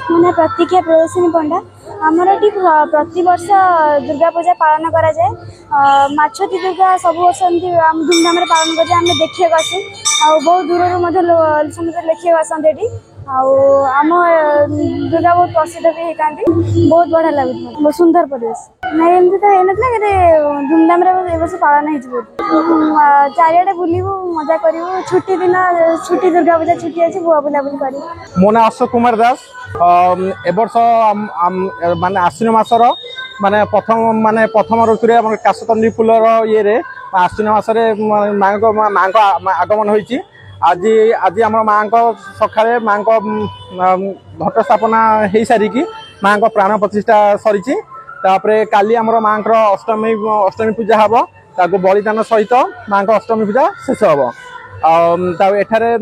मैंने प्रतीक्षा प्रियदर्शिनी पंडा आमर ये प्रति वर्ष दुर्गा पूजा पालन करा जाए। माछती दुर्गा सब वर्ष धूमधाम पालन कर आम देखा आसू बहुत दूर समस्त देखा आसते आम दुर्गा बहुत प्रसिद्ध भी होता बहुत बढ़िया लगे बहुत सुंदर परिवेश ना एमती तो होना कि धूमधाम वर्ष पालन हो चारिड़े बुलू मजा करूँ छुट्टी दिन छुट्टी दुर्गा पूजा छुट्टी अच्छी बुआ बुलाबुली कर। मो ना अशोक कुमार दास एवर्ष माने आश्विन मासर माने प्रथम ऋतु में काशतंडी फुलर ये आश्विन मसरे माँ को आगमन होती आज आज आम माँ सकाଳେ माँ घट स्थापना हो सारिकी माँ प्राण प्रतिष्ठा सरी काली आम माँ अष्टमी अष्टमी पूजा हम ताको बलिदान सहित माँ अष्टमी पूजा शेष हम एठारे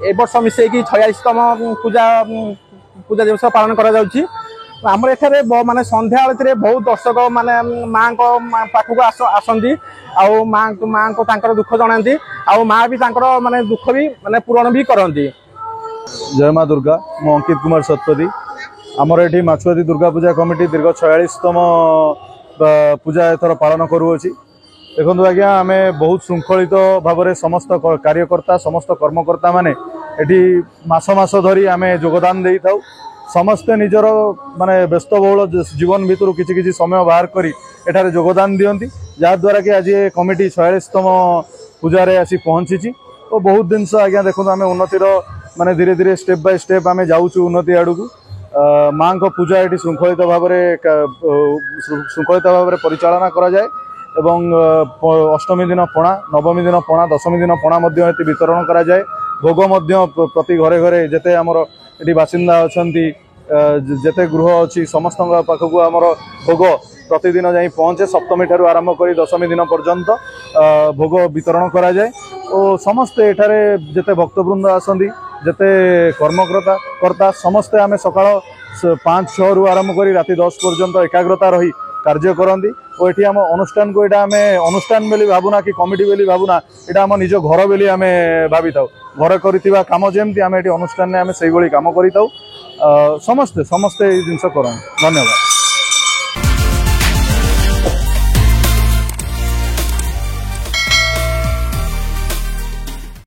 ए वर्ष मिसेकी 46तम पूजा पूजा दिवस पालन करा जाउची। आमर एठारे माने संध्या आलती बहुत दर्शक माने माँ पाखक आसती आउ माँ को तांकर दुख जनाती आउ माँ भी तांकर माने दुख भी माने पूरण भी करती। जय माँ दुर्गा मु अंकित कुमार सतपथी आमर ये माछुआती दुर्गा पूजा कमिटी दीर्घ 46तम पूजा एथर पालन करुँच। देखो आज्ञा आम बहुत श्रृंखलित भाव में समस्त कार्यकर्ता समस्त कर्मकर्ता माने एटी मास मास धरी आम योगदान दे था समस्ते निजर माने व्यस्तबहुल जीवन भितर किसी किसी समय बाहर करी एठारे योगदान दियंती जहाद्वारा कि आज ये कमिटी 46तम पूजा रे आसी पहुँची और बहुत दिन आज्ञा देखो आम उन्नतिर माने धीरे धीरे स्टेप बाय स्टेप आम जाऊँ उन्नति आड़ को माँ को पूजा ये श्रृंखलित भाव में परिचालना करा जाए एवं अष्टमी दिन पणा नवमी दिन पणा दशमी दिन पणा वितरण करा जाए भोग प्रति घरे घरे जेते आमर ये बासिंदा अच्छा जेते गृह अच्छी समस्त पाखक आमर भोग प्रतिदिन जाई पहुँचे सप्तमी ठारू आरंभ कर दशमी दिन पर्यंत भोग वितरण करा जाए और समस्ते एठारे जेते भक्तवृंद आसंदी जेते कर्मकर्ता कर्ता समस्ते आम सकाळ 5-6 रु आरंभ कर राति 10 पर्यंत एकाग्रता रही कार्य करती और ये आम अनुष्ठान को यहाँ आम अनुष्ठान बोली भावना कि कमिटी बोली भावना यहाँ आम निज घर बोली आम भावी था घर कर कम जमी आम ये अनुष्ठान आम से काम कर समस्ते समस्ते जिनस कर। धन्यवाद।